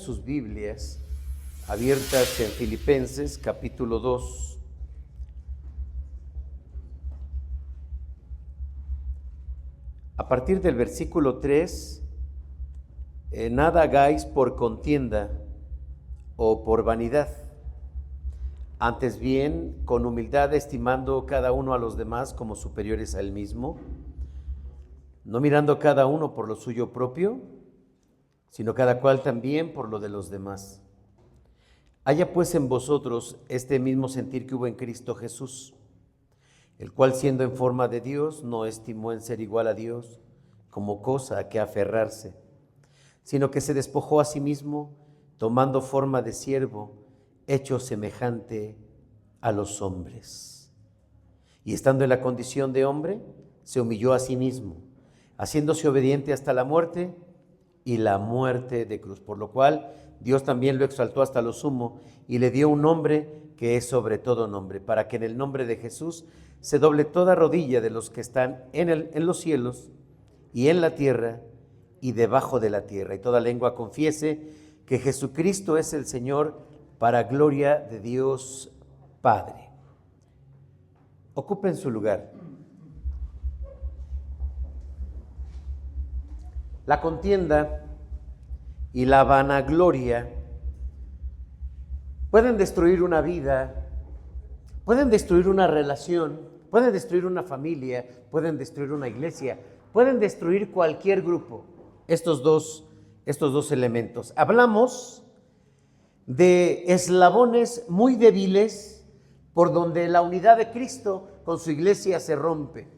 sus Biblias abiertas en Filipenses capítulo 2. A partir del versículo 3, nada hagáis por contienda o por vanidad, antes bien con humildad estimando cada uno a los demás como superiores a él mismo, no mirando cada uno por lo suyo propio, sino cada cual también por lo de los demás. Haya pues en vosotros este mismo sentir que hubo en Cristo Jesús, el cual siendo en forma de Dios, no estimó en ser igual a Dios como cosa a que aferrarse, sino que se despojó a sí mismo, tomando forma de siervo, hecho semejante a los hombres. Y estando en la condición de hombre, se humilló a sí mismo, haciéndose obediente hasta la muerte y la muerte de cruz, por lo cual Dios también lo exaltó hasta lo sumo y le dio un nombre que es sobre todo nombre, para que en el nombre de Jesús se doble toda rodilla de los que están en los cielos y en la tierra y debajo de la tierra, y toda lengua confiese que Jesucristo es el Señor, para gloria de Dios Padre. Ocupen su lugar. La contienda y la vanagloria pueden destruir una vida, pueden destruir una relación, pueden destruir una familia, pueden destruir una iglesia, pueden destruir cualquier grupo. Estos dos elementos. Hablamos de eslabones muy débiles por donde la unidad de Cristo con su iglesia se rompe.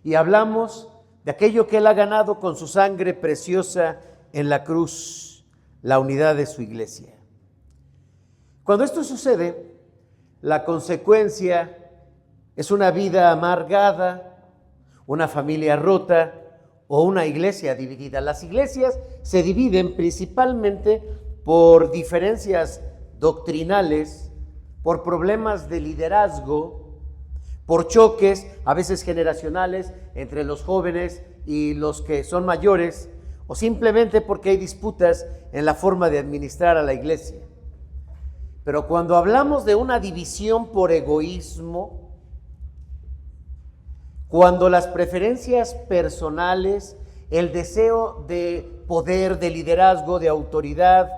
Y hablamos de aquello que Él ha ganado con su sangre preciosa en la cruz, la unidad de su iglesia. Cuando esto sucede, la consecuencia es una vida amargada, una familia rota o una iglesia dividida. Las iglesias se dividen principalmente por diferencias doctrinales, por problemas de liderazgo, por choques, a veces generacionales, entre los jóvenes y los que son mayores, o simplemente porque hay disputas en la forma de administrar a la iglesia. Pero cuando hablamos de una división por egoísmo, cuando las preferencias personales, el deseo de poder, de liderazgo, de autoridad,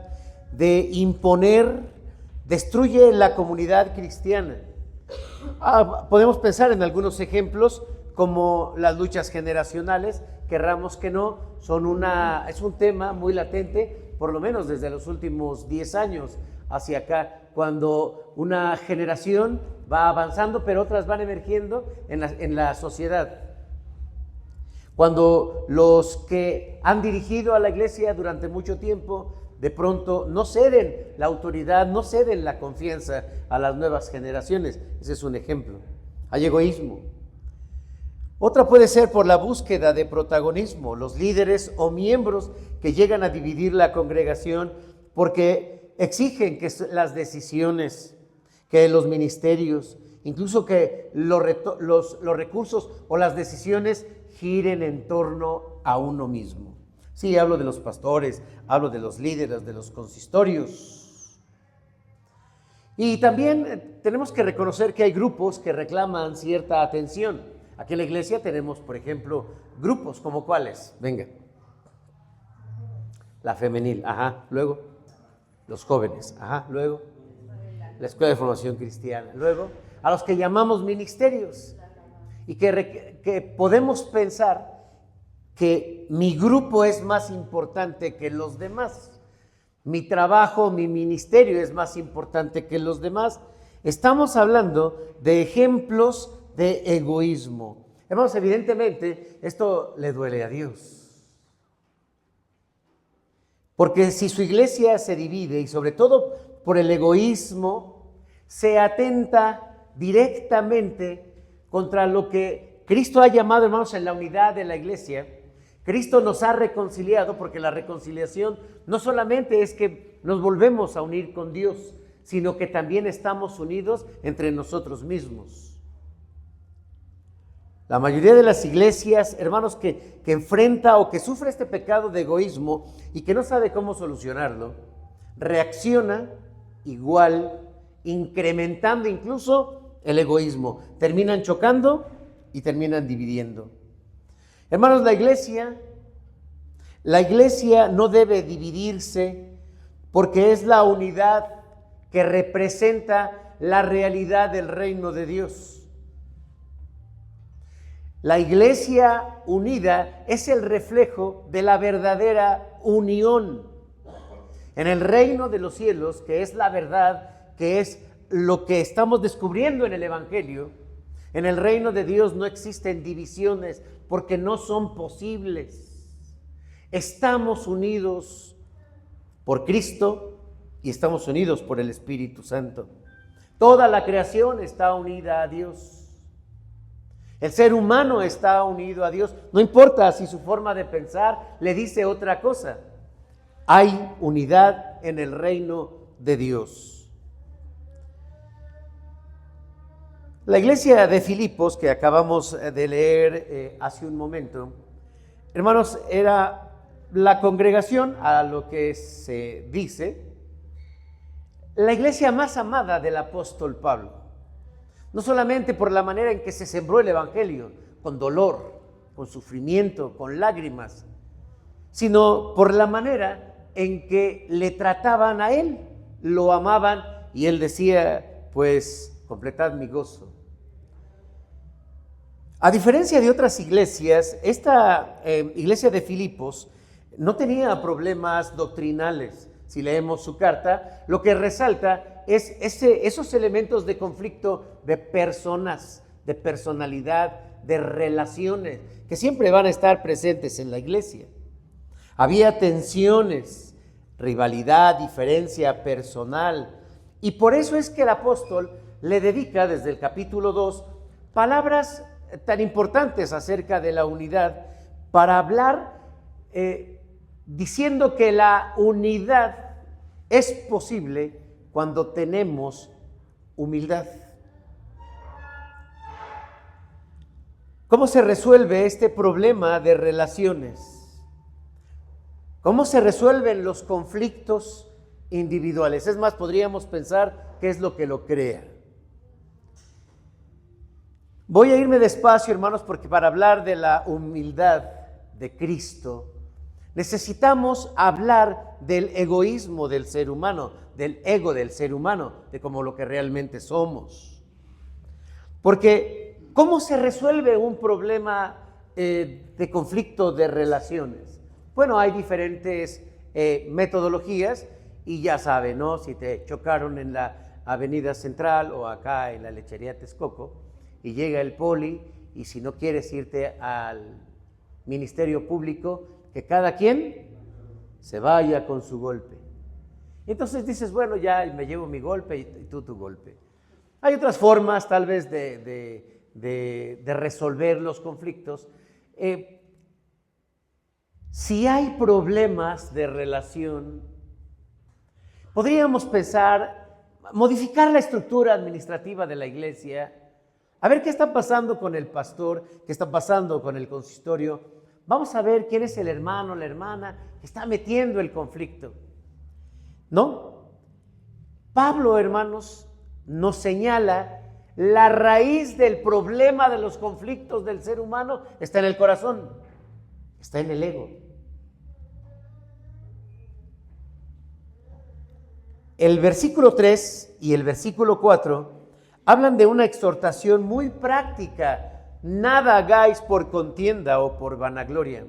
de imponer, destruye la comunidad cristiana. Podemos pensar en algunos ejemplos como las luchas generacionales, querramos que no, es un tema muy latente, por lo menos desde los últimos 10 años hacia acá, cuando una generación va avanzando, pero otras van emergiendo en la sociedad. Cuando los que han dirigido a la iglesia durante mucho tiempo, de pronto no ceden la autoridad, no ceden la confianza a las nuevas generaciones. Ese es un ejemplo. Hay egoísmo. Otra puede ser por la búsqueda de protagonismo, los líderes o miembros que llegan a dividir la congregación porque exigen que las decisiones, que los ministerios, incluso que los recursos o las decisiones giren en torno a uno mismo. Sí, hablo de los pastores, hablo de los líderes, de los consistorios. Y también tenemos que reconocer que hay grupos que reclaman cierta atención. Aquí en la iglesia tenemos, por ejemplo, grupos como ¿cuáles? Venga. La femenil, luego. Los jóvenes, luego. La escuela de formación cristiana, luego. A los que llamamos ministerios. Y que podemos pensar que mi grupo es más importante que los demás. Mi trabajo, mi ministerio es más importante que los demás. Estamos hablando de ejemplos de egoísmo. Hermanos, evidentemente esto le duele a Dios. Porque si su iglesia se divide y sobre todo por el egoísmo, se atenta directamente contra lo que Cristo ha llamado, hermanos, en la unidad de la iglesia. Cristo nos ha reconciliado, porque la reconciliación no solamente es que nos volvemos a unir con Dios, sino que también estamos unidos entre nosotros mismos. La mayoría de las iglesias, hermanos, que enfrenta o que sufre este pecado de egoísmo y que no sabe cómo solucionarlo, reacciona igual, incrementando incluso el egoísmo. Terminan chocando y terminan dividiendo. Hermanos, la iglesia no debe dividirse porque es la unidad que representa la realidad del reino de Dios. La iglesia unida es el reflejo de la verdadera unión. En el reino de los cielos, que es la verdad, que es lo que estamos descubriendo en el Evangelio, en el reino de Dios no existen divisiones porque no son posibles. Estamos unidos por Cristo y estamos unidos por el Espíritu Santo. Toda la creación está unida a Dios. El ser humano está unido a Dios. No importa si su forma de pensar le dice otra cosa. Hay unidad en el reino de Dios. La iglesia de Filipos, que acabamos de leer hace un momento, hermanos, era la congregación, a lo que se dice, la iglesia más amada del apóstol Pablo. No solamente por la manera en que se sembró el evangelio, con dolor, con sufrimiento, con lágrimas, sino por la manera en que le trataban a él, lo amaban, y él decía, pues, completad mi gozo. A diferencia de otras iglesias, esta iglesia de Filipos no tenía problemas doctrinales. Si leemos su carta, lo que resalta es esos elementos de conflicto de personas, de personalidad, de relaciones, que siempre van a estar presentes en la iglesia. Había tensiones, rivalidad, diferencia personal, y por eso es que el apóstol le dedica desde el capítulo 2 palabras tan importantes acerca de la unidad, para hablar diciendo que la unidad es posible cuando tenemos humildad. ¿Cómo se resuelve este problema de relaciones? ¿Cómo se resuelven los conflictos individuales? Es más, podríamos pensar qué es lo que lo crea. Voy a irme despacio, hermanos, porque para hablar de la humildad de Cristo, necesitamos hablar del egoísmo del ser humano, del ego del ser humano, de como lo que realmente somos. Porque, ¿cómo se resuelve un problema de conflicto de relaciones? Bueno, hay diferentes metodologías, y ya saben, ¿no? Si te chocaron en la Avenida Central o acá en la Lechería Texcoco, y llega el poli, y si no quieres irte al Ministerio Público, que cada quien se vaya con su golpe. Y entonces dices, bueno, ya me llevo mi golpe y tú tu golpe. Hay otras formas tal vez de resolver los conflictos. Si hay problemas de relación, podríamos pensar, modificar la estructura administrativa de la iglesia, a ver qué está pasando con el pastor, qué está pasando con el consistorio. Vamos a ver quién es el hermano, la hermana que está metiendo el conflicto. ¿No? Pablo, hermanos, nos señala la raíz del problema de los conflictos del ser humano está en el corazón, está en el ego. El versículo 3 y el versículo 4 hablan de una exhortación muy práctica. Nada hagáis por contienda o por vanagloria.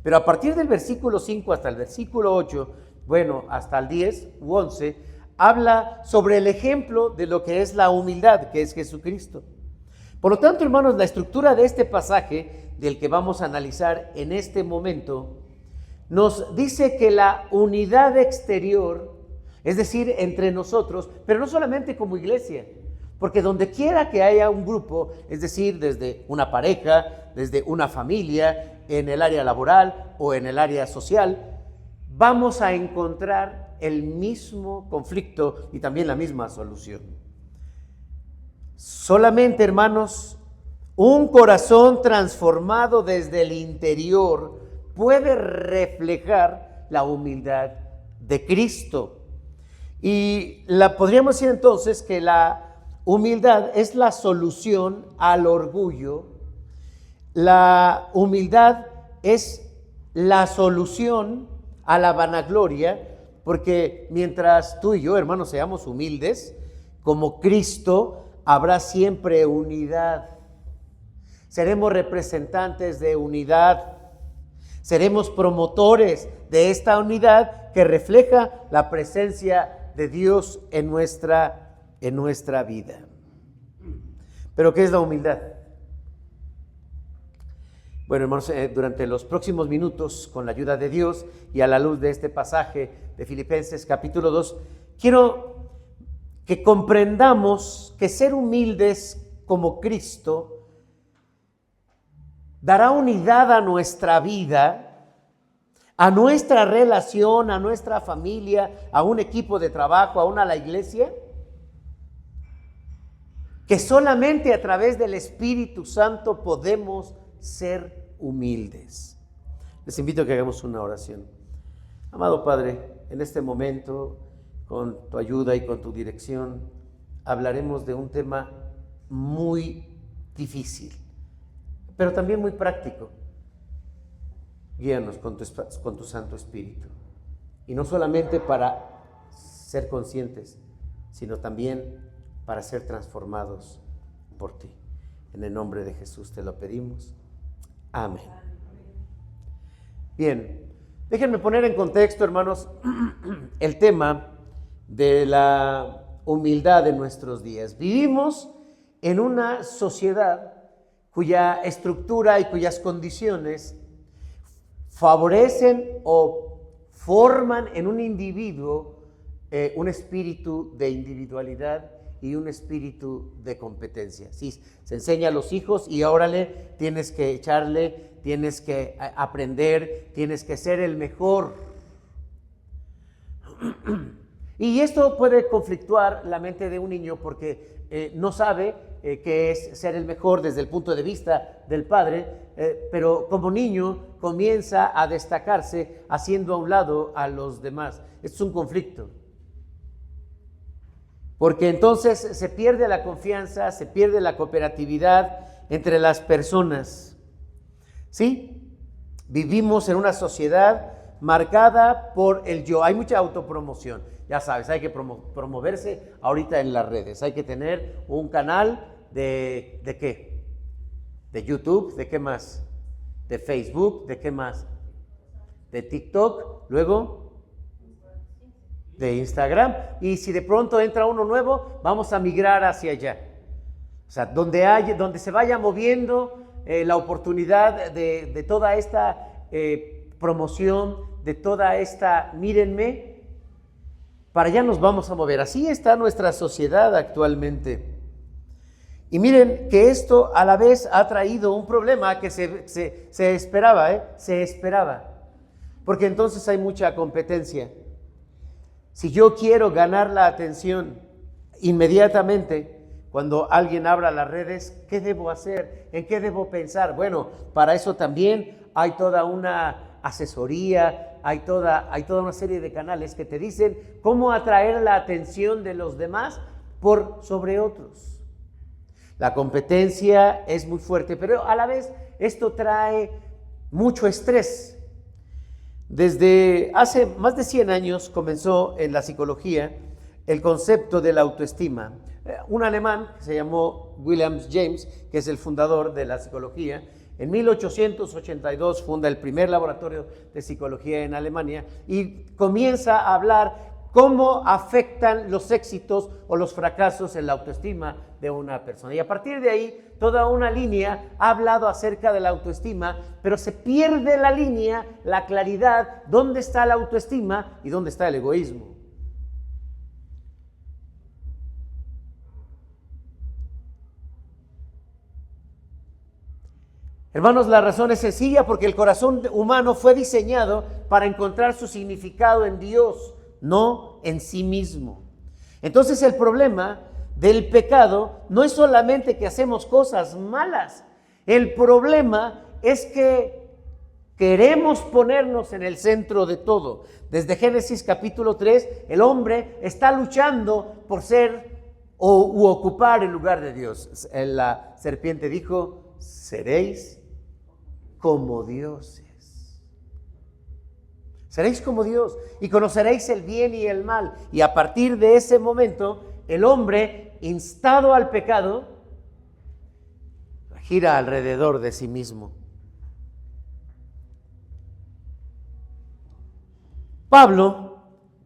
Pero a partir del versículo 5 hasta el versículo 8, bueno, hasta el 10 u 11, habla sobre el ejemplo de lo que es la humildad, que es Jesucristo. Por lo tanto, hermanos, la estructura de este pasaje, del que vamos a analizar en este momento, nos dice que la unidad exterior, es decir, entre nosotros, pero no solamente como iglesia, porque donde quiera que haya un grupo, es decir, desde una pareja, desde una familia, en el área laboral o en el área social, vamos a encontrar el mismo conflicto y también la misma solución. Solamente, hermanos, un corazón transformado desde el interior puede reflejar la humildad de Cristo. Y podríamos decir entonces que la humildad es la solución al orgullo. La humildad es la solución a la vanagloria, porque mientras tú y yo, hermanos, seamos humildes, como Cristo, habrá siempre unidad. Seremos representantes de unidad. Seremos promotores de esta unidad que refleja la presencia de Dios en nuestra vida. ¿Pero qué es la humildad? Bueno, hermanos, durante los próximos minutos, con la ayuda de Dios y a la luz de este pasaje de Filipenses capítulo 2, quiero que comprendamos que ser humildes como Cristo dará unidad a nuestra vida, a nuestra relación, a nuestra familia, a un equipo de trabajo, aún a la iglesia, que solamente a través del Espíritu Santo podemos ser humildes. Les invito a que hagamos una oración. Amado Padre, en este momento, con tu ayuda y con tu dirección, hablaremos de un tema muy difícil, pero también muy práctico. Guíanos con tu Santo Espíritu. Y no solamente para ser conscientes, sino también para ser transformados por ti. En el nombre de Jesús te lo pedimos. Amén. Bien, déjenme poner en contexto, hermanos, el tema de la humildad de nuestros días. Vivimos en una sociedad cuya estructura y cuyas condiciones favorecen o forman en un individuo un espíritu de individualidad y un espíritu de competencia. Sí, se enseña a los hijos y órale, tienes que echarle, tienes que aprender, tienes que ser el mejor. Y esto puede conflictuar la mente de un niño porque no sabe qué es ser el mejor desde el punto de vista del padre, pero como niño comienza a destacarse haciendo a un lado a los demás. Esto es un conflicto. Porque entonces se pierde la confianza, se pierde la cooperatividad entre las personas. ¿Sí? Vivimos en una sociedad marcada por el yo. Hay mucha autopromoción. Ya sabes, hay que promoverse ahorita en las redes. Hay que tener un canal ¿de qué? De YouTube, ¿de qué más? De Facebook, ¿de qué más? De TikTok, luego de Instagram, y si de pronto entra uno nuevo, vamos a migrar hacia allá. O sea, donde se vaya moviendo la oportunidad de toda esta promoción, de toda esta, mírenme, para allá nos vamos a mover. Así está nuestra sociedad actualmente. Y miren que esto a la vez ha traído un problema que se esperaba, porque entonces hay mucha competencia. Si yo quiero ganar la atención inmediatamente, cuando alguien abra las redes, ¿qué debo hacer? ¿En qué debo pensar? Bueno, para eso también hay toda una asesoría, hay toda una serie de canales que te dicen cómo atraer la atención de los demás sobre otros. La competencia es muy fuerte, pero a la vez esto trae mucho estrés. Desde hace más de 100 años comenzó en la psicología el concepto de la autoestima. Un alemán que se llamó Wilhelm James, que es el fundador de la psicología, en 1882 funda el primer laboratorio de psicología en Alemania y comienza a hablar cómo afectan los éxitos o los fracasos en la autoestima de una persona. Y a partir de ahí, toda una línea ha hablado acerca de la autoestima, pero se pierde la línea, la claridad, dónde está la autoestima y dónde está el egoísmo. Hermanos, la razón es sencilla, porque el corazón humano fue diseñado para encontrar su significado en Dios, no en sí mismo. Entonces el problema del pecado no es solamente que hacemos cosas malas. El problema es que Queremos ponernos en el centro de todo. Desde Génesis capítulo 3, el hombre está luchando por ser u ocupar el lugar de Dios. La serpiente dijo, seréis como dioses. Seréis como Dios y conoceréis el bien y el mal. Y a partir de ese momento, el hombre, instado al pecado, gira alrededor de sí mismo. Pablo,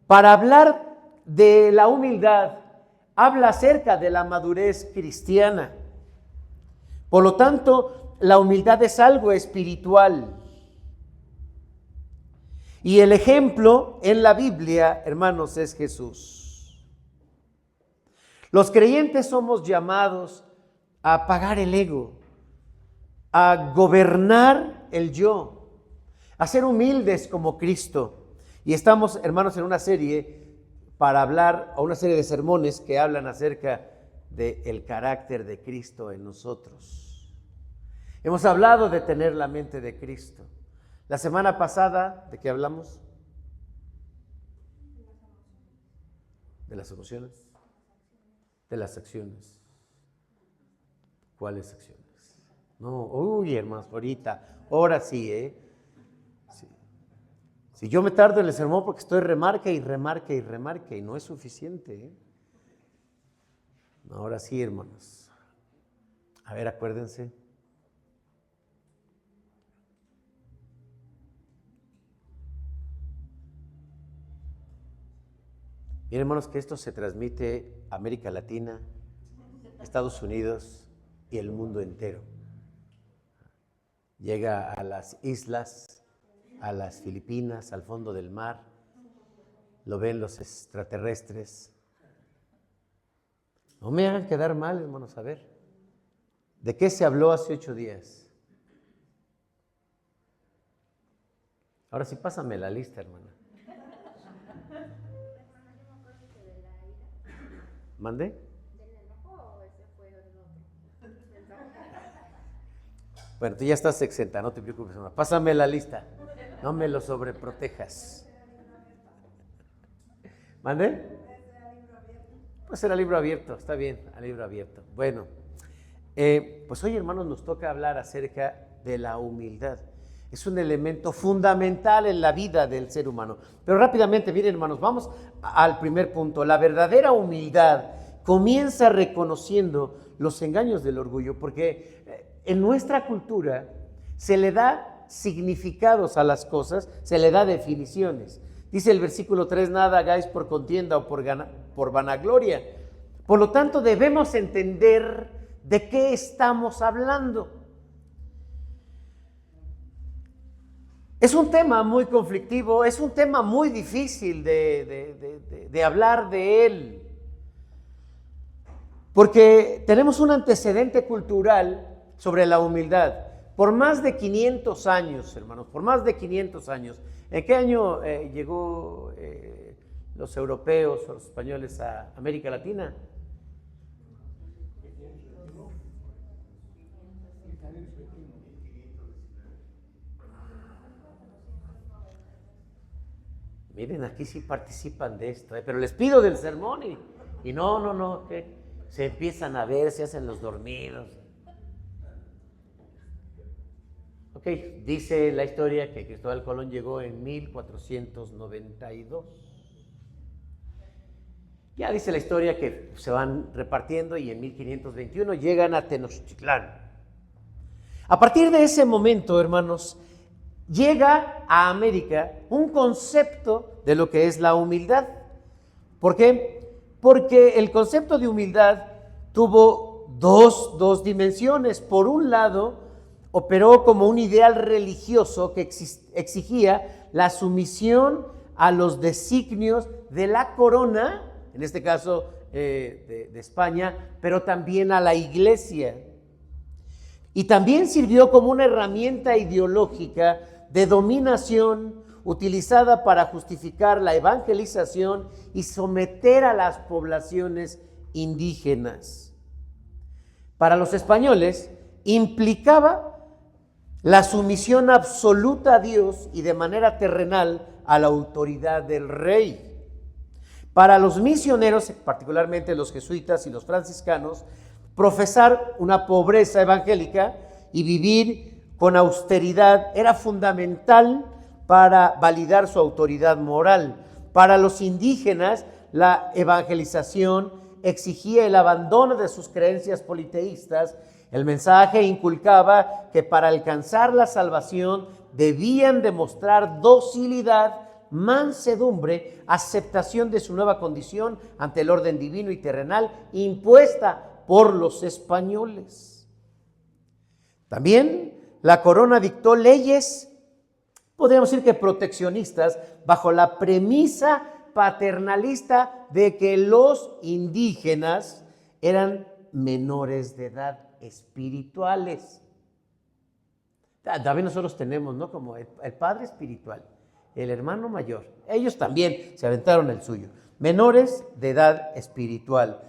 para hablar de la humildad, habla acerca de la madurez cristiana. Por lo tanto, la humildad es algo espiritual. Y el ejemplo en la Biblia, hermanos, es Jesús. Los creyentes somos llamados a apagar el ego, a gobernar el yo, a ser humildes como Cristo. Y estamos, hermanos, en una serie para hablar, o una serie de sermones que hablan acerca del carácter de Cristo en nosotros. Hemos hablado de tener la mente de Cristo. La semana pasada, ¿de qué hablamos? ¿De las emociones? De las acciones. ¿Cuáles acciones? No, uy, hermanos, ahora sí, Sí. Si yo me tardo en el sermón porque estoy remarca y no es suficiente, Ahora sí, hermanos. A ver, acuérdense. Miren, hermanos, que esto se transmite a América Latina, Estados Unidos y el mundo entero. Llega a las islas, a las Filipinas, al fondo del mar. Lo ven los extraterrestres. No me hagan quedar mal, hermanos, a ver. ¿De qué se habló hace 8 días? Ahora sí, pásame la lista, hermana. ¿Mande? Bueno, tú ya estás exenta, no te preocupes, hermana. Pásame la lista. No me lo sobreprotejas. ¿Mande? Pues era libro abierto, está bien, a libro abierto. Bueno, pues hoy, hermanos, nos toca hablar acerca de la humildad. Es un elemento fundamental en la vida del ser humano. Pero rápidamente, miren, hermanos, vamos al primer punto. La verdadera humildad comienza reconociendo los engaños del orgullo, porque en nuestra cultura se le da significados a las cosas, se le da definiciones. Dice el versículo 3, nada hagáis por contienda o por vanagloria. Por lo tanto, debemos entender de qué estamos hablando. Es un tema muy conflictivo, es un tema muy difícil de hablar de él. Porque tenemos un antecedente cultural sobre la humildad. Por más de 500 años, hermanos, por más de 500 años. ¿En qué año llegó los europeos o los españoles a América Latina? Miren, aquí sí participan de esto, pero les pido del sermón y no, que se empiezan a ver, se hacen los dormidos. Ok, dice la historia que Cristóbal Colón llegó en 1492. Ya dice la historia que se van repartiendo y en 1521 llegan a Tenochtitlán. A partir de ese momento, hermanos, llega a América un concepto de lo que es la humildad. ¿Por qué? Porque el concepto de humildad tuvo dos dimensiones. Por un lado, operó como un ideal religioso que exigía la sumisión a los designios de la corona, en este caso de España, pero también a la iglesia. Y también sirvió como una herramienta ideológica de dominación utilizada para justificar la evangelización y someter a las poblaciones indígenas. Para los españoles implicaba la sumisión absoluta a Dios y de manera terrenal a la autoridad del rey. Para los misioneros, particularmente los jesuitas y los franciscanos, profesar una pobreza evangélica y vivir con austeridad era fundamental para validar su autoridad moral. Para los indígenas, la evangelización exigía el abandono de sus creencias politeístas. El mensaje inculcaba que para alcanzar la salvación debían demostrar docilidad, mansedumbre, aceptación de su nueva condición ante el orden divino y terrenal impuesta por los españoles. También la corona dictó leyes, podríamos decir que proteccionistas, bajo la premisa paternalista de que los indígenas eran menores de edad espirituales. También nosotros tenemos, ¿no?, como el padre espiritual, el hermano mayor. Ellos también se aventaron el suyo. Menores de edad espiritual.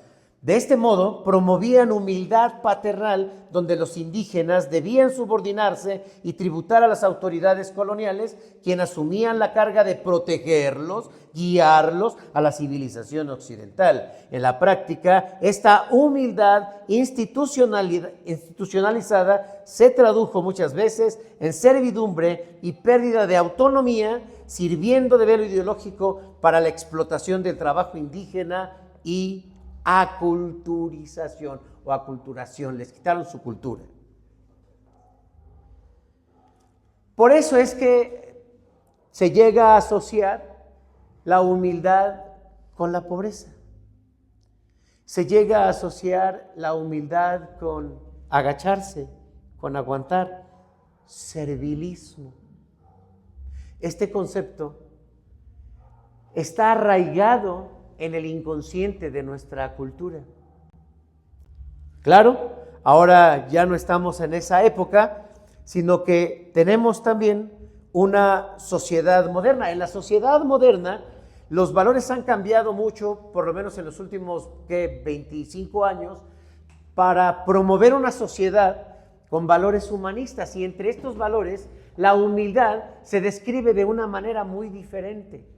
De este modo, promovían humildad paternal, donde los indígenas debían subordinarse y tributar a las autoridades coloniales, quienes asumían la carga de protegerlos, guiarlos a la civilización occidental. En la práctica, esta humildad institucionalizada se tradujo muchas veces en servidumbre y pérdida de autonomía, sirviendo de velo ideológico para la explotación del trabajo indígena y aculturización o aculturación, les quitaron su cultura. Por eso es que se llega a asociar la humildad con la pobreza. Se llega a asociar la humildad con agacharse, con aguantar, servilismo. Este concepto está arraigado en el inconsciente de nuestra cultura. Claro, ahora ya no estamos en esa época, sino que tenemos también una sociedad moderna. En la sociedad moderna, los valores han cambiado mucho, por lo menos en los últimos 25 años, para promover una sociedad con valores humanistas. Y entre estos valores, la humildad se describe de una manera muy diferente.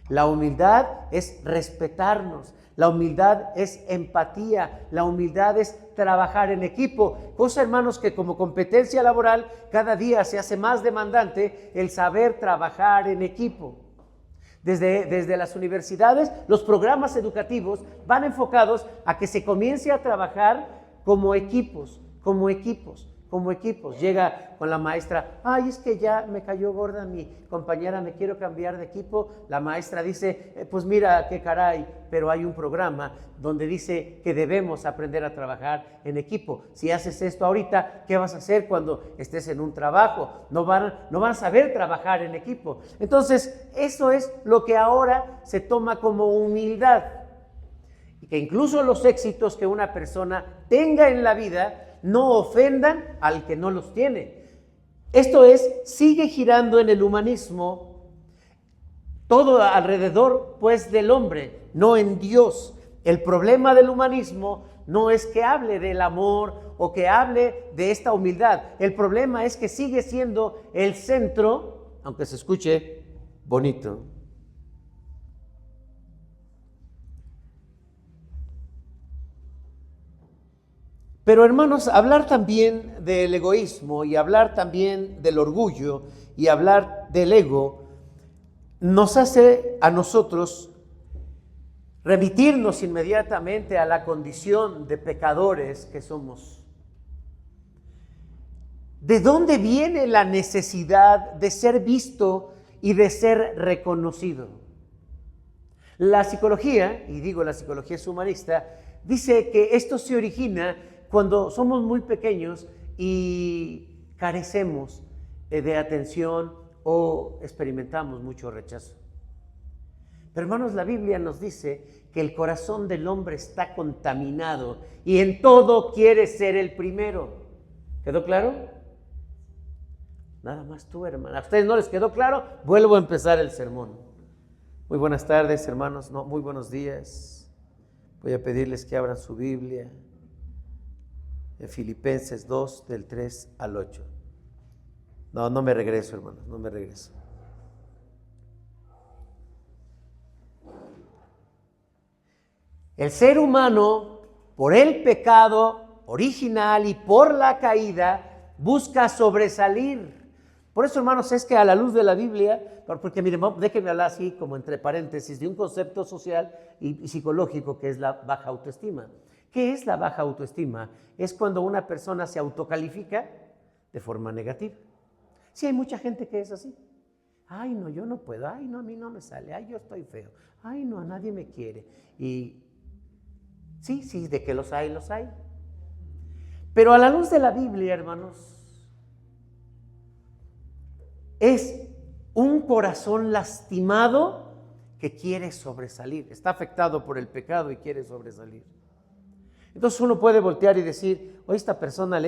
La humildad es respetarnos, la humildad es empatía, la humildad es trabajar en equipo. Cosa, hermanos, que como competencia laboral cada día se hace más demandante el saber trabajar en equipo. Desde las universidades, los programas educativos van enfocados a que se comience a trabajar como equipos. Llega con la maestra, ay, es que ya me cayó gorda mi compañera, me quiero cambiar de equipo. La maestra dice, pues mira, qué caray, pero hay un programa donde dice que debemos aprender a trabajar en equipo. Si haces esto ahorita, ¿qué vas a hacer cuando estés en un trabajo? No van a saber trabajar en equipo. Entonces, eso es lo que ahora se toma como humildad. Y que incluso los éxitos que una persona tenga en la vida no ofendan al que no los tiene. Esto es, sigue girando en el humanismo, todo alrededor pues del hombre, no en Dios. El problema del humanismo no es que hable del amor o que hable de esta humildad. El problema es que sigue siendo el centro, aunque se escuche bonito. Pero hermanos, hablar también del egoísmo y hablar también del orgullo y hablar del ego nos hace a nosotros remitirnos inmediatamente a la condición de pecadores que somos. ¿De dónde viene la necesidad de ser visto y de ser reconocido? La psicología, y digo la psicología es humanista, dice que esto se origina cuando somos muy pequeños y carecemos de atención o experimentamos mucho rechazo. Pero hermanos, la Biblia nos dice que el corazón del hombre está contaminado y en todo quiere ser el primero. ¿Quedó claro? Nada más tú, hermana. ¿A ustedes no les quedó claro? Vuelvo a empezar el sermón. Muy buenas tardes, hermanos. No, muy buenos días. Voy a pedirles que abran su Biblia en Filipenses 2, del 3 al 8. No, no me regreso, hermanos, no me regreso. El ser humano, por el pecado original y por la caída, busca sobresalir. Por eso, hermanos, es que a la luz de la Biblia, porque miren, déjenme hablar así como entre paréntesis de un concepto social y psicológico que es la baja autoestima. ¿Qué es la baja autoestima? Es cuando una persona se autocalifica de forma negativa. Sí, hay mucha gente que es así. Ay, no, yo no puedo. Ay, no, a mí no me sale. Ay, yo estoy feo. Ay, no, a nadie me quiere. Y sí, de que los hay, los hay. Pero a la luz de la Biblia, hermanos, es un corazón lastimado que quiere sobresalir. Está afectado por el pecado y quiere sobresalir. Entonces uno puede voltear y decir, oye, esta persona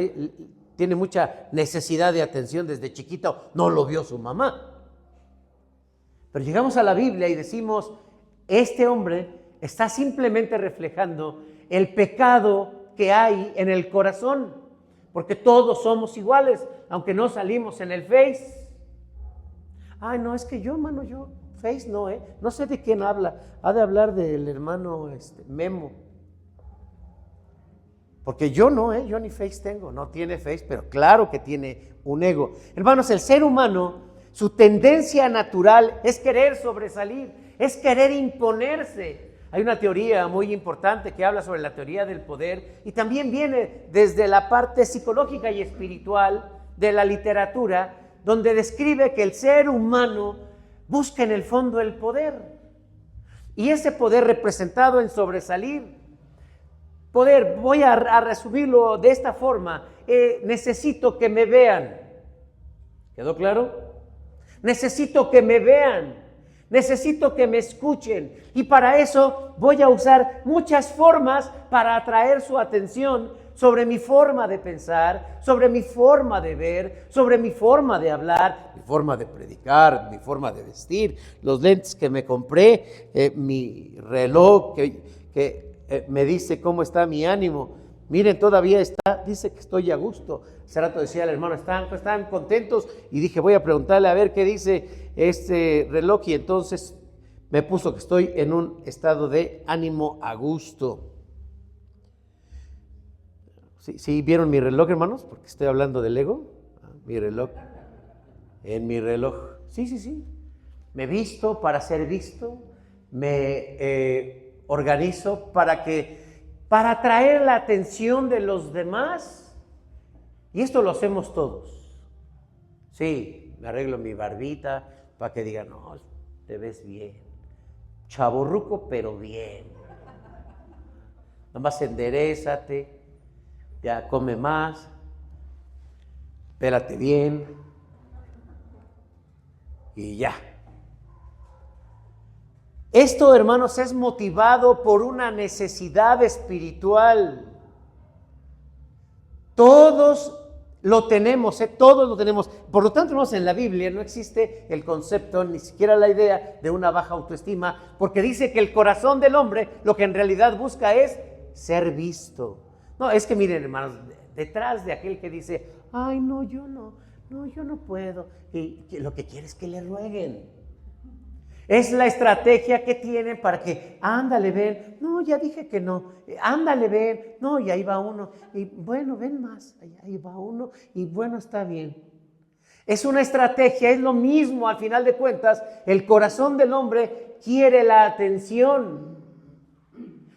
tiene mucha necesidad de atención desde chiquito, no lo vio su mamá. Pero llegamos a la Biblia y decimos, este hombre está simplemente reflejando el pecado que hay en el corazón, porque todos somos iguales, aunque no salimos en el Face. Ay, no, es que yo, hermano, yo, Face no, no sé de quién habla, ha de hablar del hermano Memo. Porque yo no, yo ni Face tengo, no tiene Face, pero claro que tiene un ego. Hermanos, el ser humano, su tendencia natural es querer sobresalir, es querer imponerse. Hay una teoría muy importante que habla sobre la teoría del poder y también viene desde la parte psicológica y espiritual de la literatura, donde describe que el ser humano busca en el fondo el poder. Y ese poder representado en sobresalir. Poder, voy a resumirlo de esta forma, necesito que me vean. ¿Quedó claro? Necesito que me vean, necesito que me escuchen y para eso voy a usar muchas formas para atraer su atención sobre mi forma de pensar, sobre mi forma de ver, sobre mi forma de hablar, mi forma de predicar, mi forma de vestir, los lentes que me compré, mi reloj que me dice cómo está mi ánimo. Miren, todavía dice que estoy a gusto. Hace rato decía el hermano, están contentos y dije, voy a preguntarle a ver qué dice este reloj y entonces me puso que estoy en un estado de ánimo a gusto. ¿Sí vieron mi reloj, hermanos? Porque estoy hablando del ego. Mi reloj. En mi reloj. Sí. Me visto para ser visto. Me organizo para atraer la atención de los demás. Y esto lo hacemos todos. Sí, me arreglo mi barbita para que digan, no, te ves bien. Chavorruco, pero bien. Nomás enderézate, ya come más, pélate bien y ya. Esto, hermanos, es motivado por una necesidad espiritual. Todos lo tenemos, todos lo tenemos. Por lo tanto, hermanos, en la Biblia no existe el concepto, ni siquiera la idea de una baja autoestima, porque dice que el corazón del hombre lo que en realidad busca es ser visto. No, es que miren, hermanos, detrás de aquel que dice, ay, no, yo no puedo, y lo que quiere es que le rueguen. Es la estrategia que tienen para que, ándale, ven, no, ya dije que no, ándale, ven, no, y ahí va uno, y bueno, ven más, ahí va uno, y bueno, está bien. Es una estrategia, es lo mismo, al final de cuentas, el corazón del hombre quiere la atención.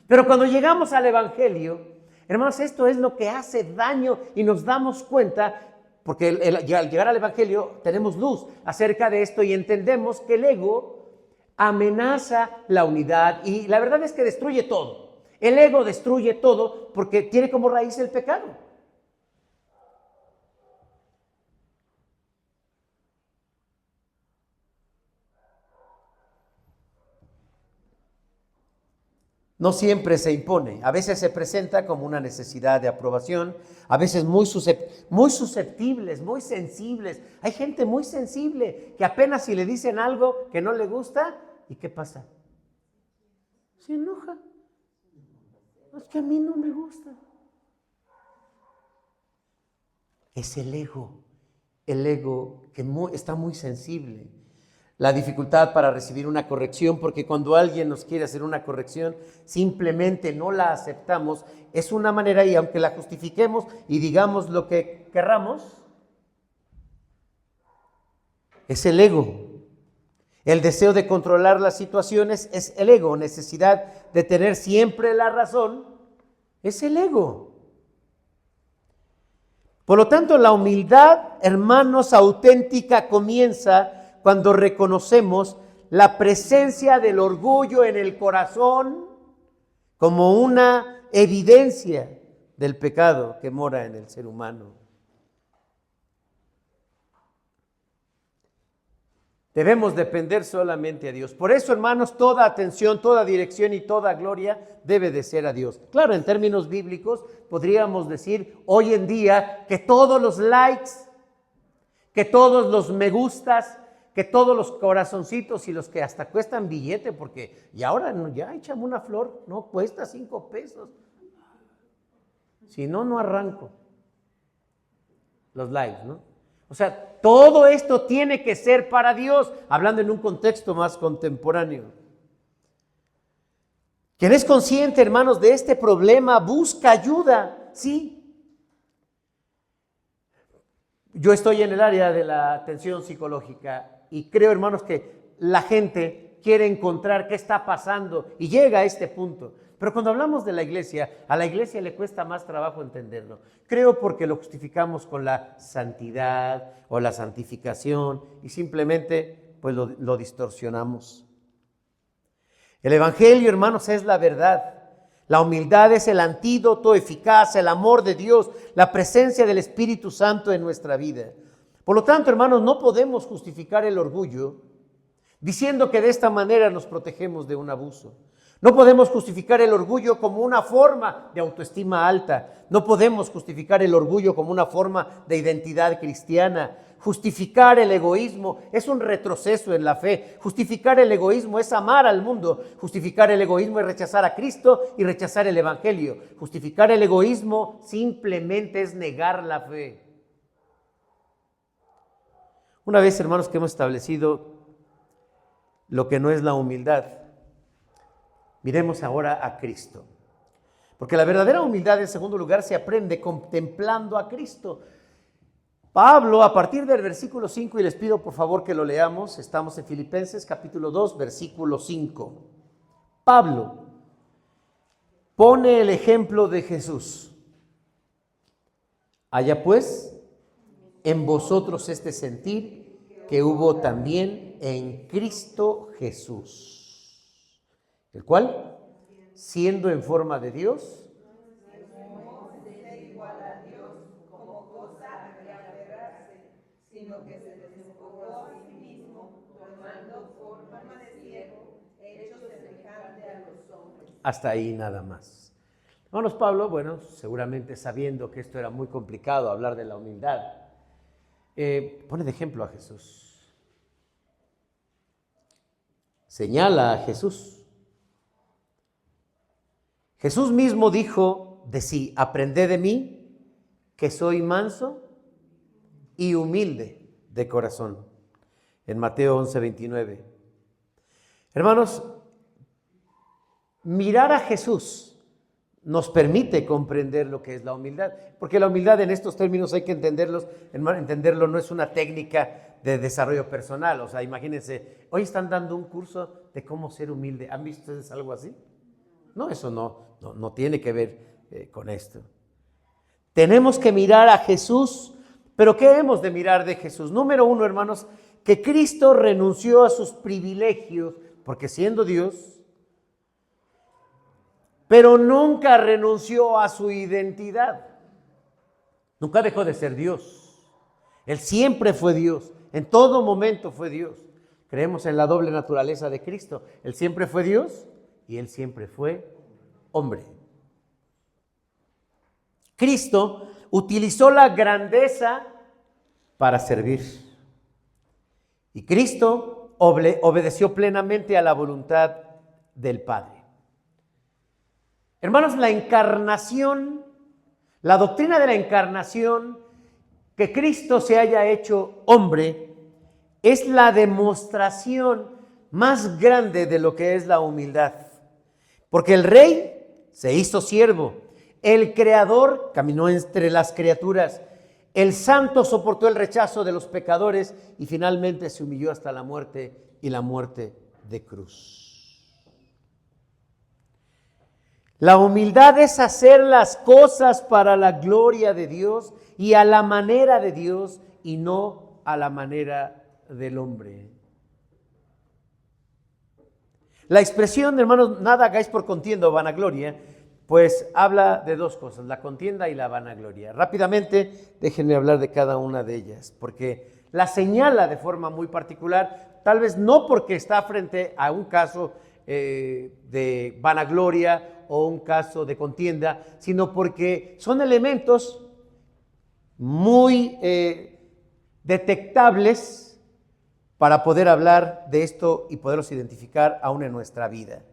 Pero cuando llegamos al Evangelio, hermanos, esto es lo que hace daño y nos damos cuenta, porque al llegar al Evangelio tenemos luz acerca de esto y entendemos que el ego amenaza la unidad y la verdad es que destruye todo. El ego destruye todo porque tiene como raíz el pecado. No siempre se impone, a veces se presenta como una necesidad de aprobación, a veces muy susceptibles, muy sensibles. Hay gente muy sensible que apenas si le dicen algo que no le gusta, ¿y qué pasa? Se enoja. Es que a mí no me gusta. Es el ego el ego que está muy sensible. La dificultad para recibir una corrección, porque cuando alguien nos quiere hacer una corrección, simplemente no la aceptamos. Es una manera, y aunque la justifiquemos y digamos lo que querramos, es el ego. El deseo de controlar las situaciones es el ego. Necesidad de tener siempre la razón es el ego. Por lo tanto, la humildad, hermanos, auténtica comienza cuando reconocemos la presencia del orgullo en el corazón como una evidencia del pecado que mora en el ser humano. Debemos depender solamente a Dios. Por eso, hermanos, toda atención, toda dirección y toda gloria debe de ser a Dios. Claro, en términos bíblicos podríamos decir hoy en día que todos los likes, que todos los me gustas, que todos los corazoncitos y los que hasta cuestan billete, porque y ahora ya échame una flor, no cuesta 5 pesos. Si no, no arranco. Los likes, ¿no? O sea, todo esto tiene que ser para Dios, hablando en un contexto más contemporáneo. Quien es consciente, hermanos, de este problema, busca ayuda, sí. Yo estoy en el área de la atención psicológica y creo, hermanos, que la gente quiere encontrar qué está pasando y llega a este punto. Pero cuando hablamos de la iglesia, a la iglesia le cuesta más trabajo entenderlo. Creo porque lo justificamos con la santidad o la santificación y simplemente pues lo distorsionamos. El evangelio, hermanos, es la verdad. La humildad es el antídoto eficaz, el amor de Dios, la presencia del Espíritu Santo en nuestra vida. Por lo tanto, hermanos, no podemos justificar el orgullo diciendo que de esta manera nos protegemos de un abuso. No podemos justificar el orgullo como una forma de autoestima alta. No podemos justificar el orgullo como una forma de identidad cristiana. Justificar el egoísmo es un retroceso en la fe. Justificar el egoísmo es amar al mundo. Justificar el egoísmo es rechazar a Cristo y rechazar el evangelio. Justificar el egoísmo simplemente es negar la fe. Una vez, hermanos, que hemos establecido lo que no es la humildad, miremos ahora a Cristo. Porque la verdadera humildad, en segundo lugar, se aprende contemplando a Cristo. Pablo, a partir del versículo 5, y les pido por favor que lo leamos, estamos en Filipenses capítulo 2, versículo 5. Pablo pone el ejemplo de Jesús. Haya pues en vosotros este sentir que hubo también en Cristo Jesús, el cual, siendo en forma de Dios, sino que se despojó a sí mismo, tomando forma de siervo, hecho semejante a los hombres. Hasta ahí nada más. Hermanos, Pablo, bueno, seguramente sabiendo que esto era muy complicado, hablar de la humildad, pone de ejemplo a Jesús. Señala a Jesús. Jesús mismo dijo de sí: aprended de mí, que soy manso y humilde de corazón, en Mateo 11:29. Hermanos, mirar a Jesús nos permite comprender lo que es la humildad, porque la humildad en estos términos hay que entenderlo no es una técnica de desarrollo personal. O sea, imagínense, hoy están dando un curso de cómo ser humilde. ¿Han visto ustedes algo así? No, eso no tiene que ver con esto. Tenemos que mirar a Jesús. ¿Pero qué hemos de mirar de Jesús? Número uno, hermanos, que Cristo renunció a sus privilegios, porque siendo Dios, pero nunca renunció a su identidad. Nunca dejó de ser Dios. Él siempre fue Dios, en todo momento fue Dios. Creemos en la doble naturaleza de Cristo. Él siempre fue Dios y Él siempre fue hombre. Cristo utilizó la grandeza para servir. Y Cristo obedeció plenamente a la voluntad del Padre. Hermanos, la encarnación, la doctrina de la encarnación que Cristo se haya hecho hombre es la demostración más grande de lo que es la humildad. Porque el Rey se hizo siervo, el Creador caminó entre las criaturas, el Santo soportó el rechazo de los pecadores y finalmente se humilló hasta la muerte y la muerte de cruz. La humildad es hacer las cosas para la gloria de Dios y a la manera de Dios y no a la manera del hombre. La expresión, hermanos, nada hagáis por contienda o vanagloria, pues habla de dos cosas, la contienda y la vanagloria. Rápidamente, déjenme hablar de cada una de ellas, porque la señala de forma muy particular, tal vez no porque está frente a un caso de vanagloria o un caso de contienda, sino porque son elementos muy detectables para poder hablar de esto y poderlos identificar aún en nuestra vida.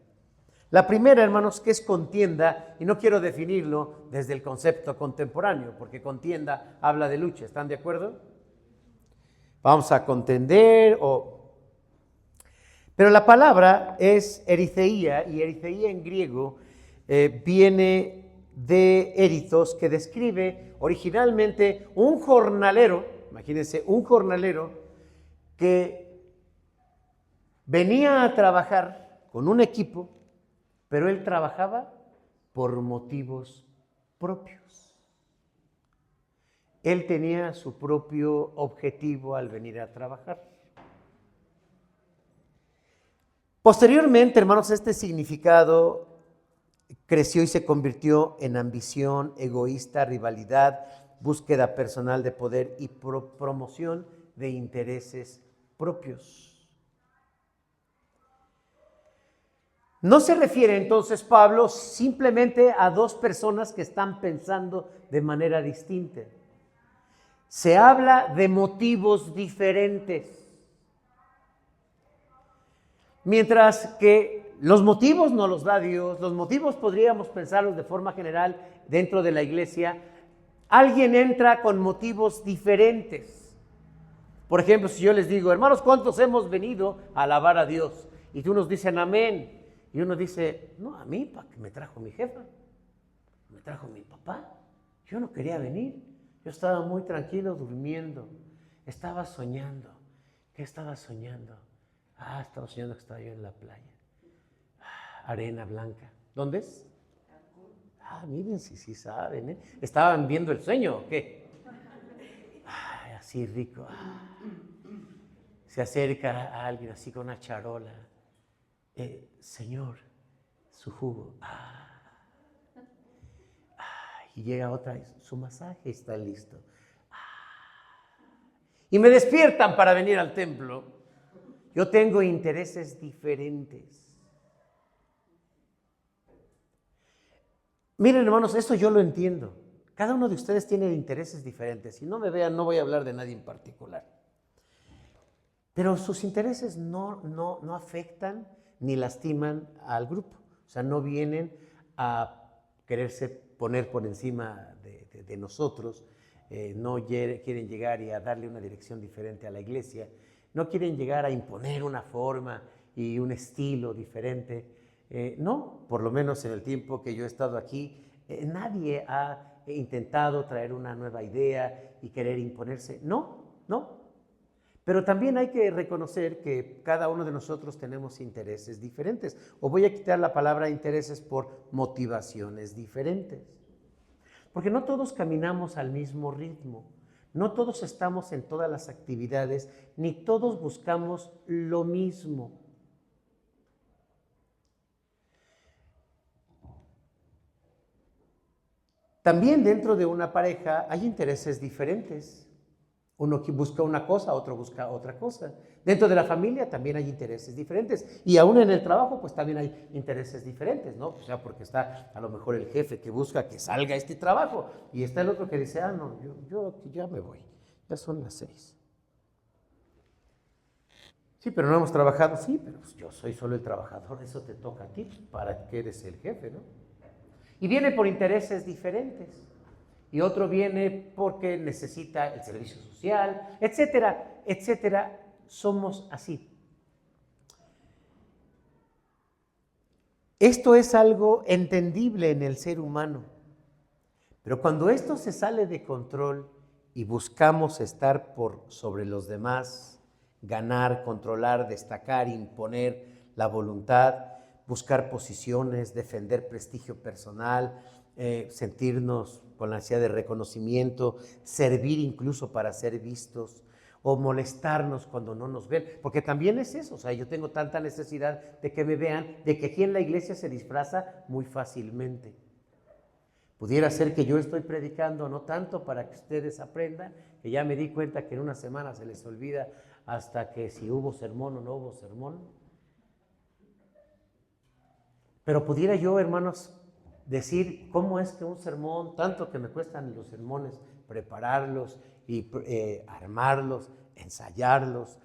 La primera, hermanos, que es contienda, y no quiero definirlo desde el concepto contemporáneo, porque contienda habla de lucha, ¿están de acuerdo? Vamos a contender Pero la palabra es eritheia, y eritheia en griego viene de eritos, que describe originalmente un jornalero, imagínense, un jornalero que venía a trabajar con un equipo, pero él trabajaba por motivos propios. Él tenía su propio objetivo al venir a trabajar. Posteriormente, hermanos, este significado creció y se convirtió en ambición, egoísta, rivalidad, búsqueda personal de poder y promoción de intereses propios. No se refiere entonces Pablo simplemente a dos personas que están pensando de manera distinta. Se habla de motivos diferentes. Mientras que los motivos no los da Dios, los motivos podríamos pensarlos de forma general dentro de la iglesia. Alguien entra con motivos diferentes. Por ejemplo, si yo les digo, hermanos, ¿cuántos hemos venido a alabar a Dios? Y tú nos dicen amén. Y uno dice, no, a mí, me trajo mi jefa, me trajo mi papá. Yo no quería venir. Yo estaba muy tranquilo durmiendo. Estaba soñando. ¿Qué estaba soñando? Estaba soñando que estaba yo en la playa. Arena blanca. ¿Dónde es? Miren, sí saben, ¿eh? ¿Estaban viendo el sueño o qué? Así rico. Se acerca a alguien así con una charola. Señor, su jugo. Y llega otra vez, su masaje está listo. Y me despiertan para venir al templo. Yo tengo intereses diferentes. Miren, hermanos, esto yo lo entiendo. Cada uno de ustedes tiene intereses diferentes. Si no me vean, no voy a hablar de nadie en particular. Pero sus intereses no afectan ni lastiman al grupo. O sea, no vienen a quererse poner por encima de nosotros. No quieren llegar y a darle una dirección diferente a la iglesia. No quieren llegar a imponer una forma y un estilo diferente. No, por lo menos en el tiempo que yo he estado aquí, nadie ha intentado traer una nueva idea y querer imponerse. No. Pero también hay que reconocer que cada uno de nosotros tenemos intereses diferentes. O voy a quitar la palabra intereses por motivaciones diferentes. Porque no todos caminamos al mismo ritmo. No todos estamos en todas las actividades, ni todos buscamos lo mismo. También dentro de una pareja hay intereses diferentes. Uno busca una cosa, otro busca otra cosa. Dentro de la familia también hay intereses diferentes. Y aún en el trabajo, pues también hay intereses diferentes, ¿no? O sea, porque está a lo mejor el jefe que busca que salga este trabajo y está el otro que dice, no, yo ya me voy, ya son las 6. Sí, pero no hemos trabajado. Sí, pero pues yo soy solo el trabajador, eso te toca a ti, para que eres el jefe, ¿no? Y viene por intereses diferentes. y otro viene porque necesita el servicio social, etcétera, etcétera. Somos así. Esto es algo entendible en el ser humano, pero cuando esto se sale de control y buscamos estar por sobre los demás, ganar, controlar, destacar, imponer la voluntad, buscar posiciones, defender prestigio personal, sentirnos con la ansiedad de reconocimiento, servir incluso para ser vistos, o molestarnos cuando no nos ven, porque también es eso, o sea, yo tengo tanta necesidad de que me vean, de que aquí en la iglesia se disfraza muy fácilmente. Pudiera ser que yo estoy predicando no tanto para que ustedes aprendan, que ya me di cuenta que en una semana se les olvida hasta que si hubo sermón o no hubo sermón. Pero pudiera yo, hermanos, decir cómo es que un sermón, tanto que me cuestan los sermones, prepararlos y armarlos, ensayarlos,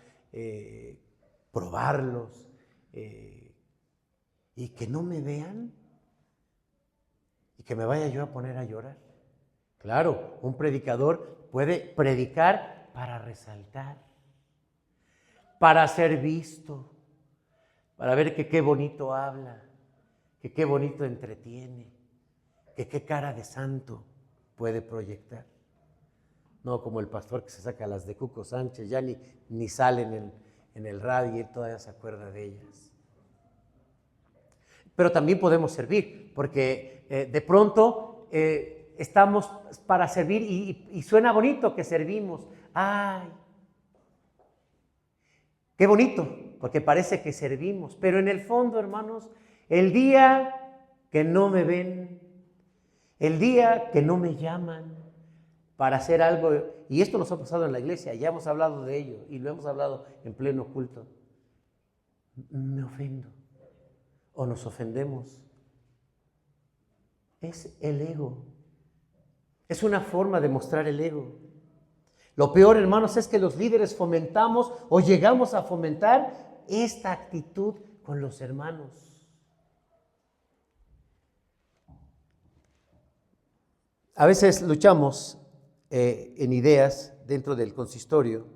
probarlos, y que no me vean y que me vaya yo a poner a llorar. Claro, un predicador puede predicar para resaltar, para ser visto, para ver que qué bonito habla, que qué bonito entretiene, que qué cara de santo puede proyectar. No como el pastor que se saca las de Cuco Sánchez, ya ni salen en el radio y él todavía se acuerda de ellas. Pero también podemos servir, porque de pronto estamos para servir y suena bonito que servimos. ¡Ay! ¡Qué bonito! Porque parece que servimos, pero en el fondo, hermanos, el día que no me ven, el día que no me llaman para hacer algo, y esto nos ha pasado en la iglesia, ya hemos hablado de ello y lo hemos hablado en pleno culto, me ofendo o nos ofendemos. Es el ego, es una forma de mostrar el ego. Lo peor, hermanos, es que los líderes fomentamos o llegamos a fomentar esta actitud con los hermanos. A veces luchamos en ideas dentro del consistorio,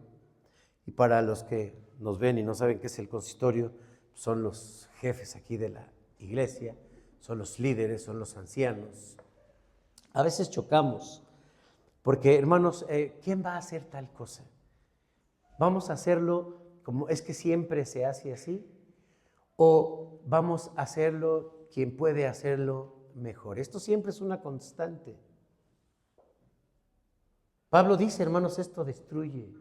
y para los que nos ven y no saben qué es el consistorio, son los jefes aquí de la iglesia, son los líderes, son los ancianos. A veces chocamos, porque hermanos, ¿quién va a hacer tal cosa? ¿Vamos a hacerlo como es que siempre se hace así? ¿O vamos a hacerlo quien puede hacerlo mejor? Esto siempre es una constante. Pablo dice, hermanos, esto destruye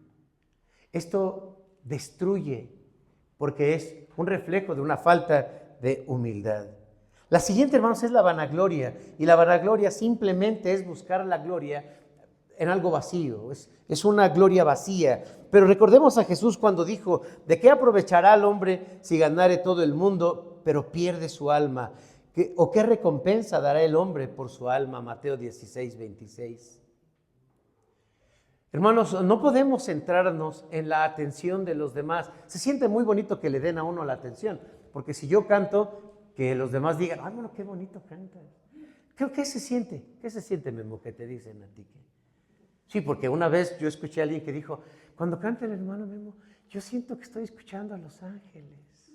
porque es un reflejo de una falta de humildad. La siguiente, hermanos, es la vanagloria, y la vanagloria simplemente es buscar la gloria en algo vacío, es una gloria vacía. Pero recordemos a Jesús cuando dijo, ¿de qué aprovechará el hombre si ganare todo el mundo, pero pierde su alma? ¿O qué recompensa dará el hombre por su alma? Mateo 16, 26. Hermanos, no podemos centrarnos en la atención de los demás. Se siente muy bonito que le den a uno la atención, porque si yo canto, que los demás digan, ay, bueno, qué bonito cantas. ¿Qué se siente? ¿Qué se siente, Memo, que te dicen a ti? Sí, porque una vez yo escuché a alguien que dijo, cuando canta el hermano Memo, yo siento que estoy escuchando a Los Ángeles.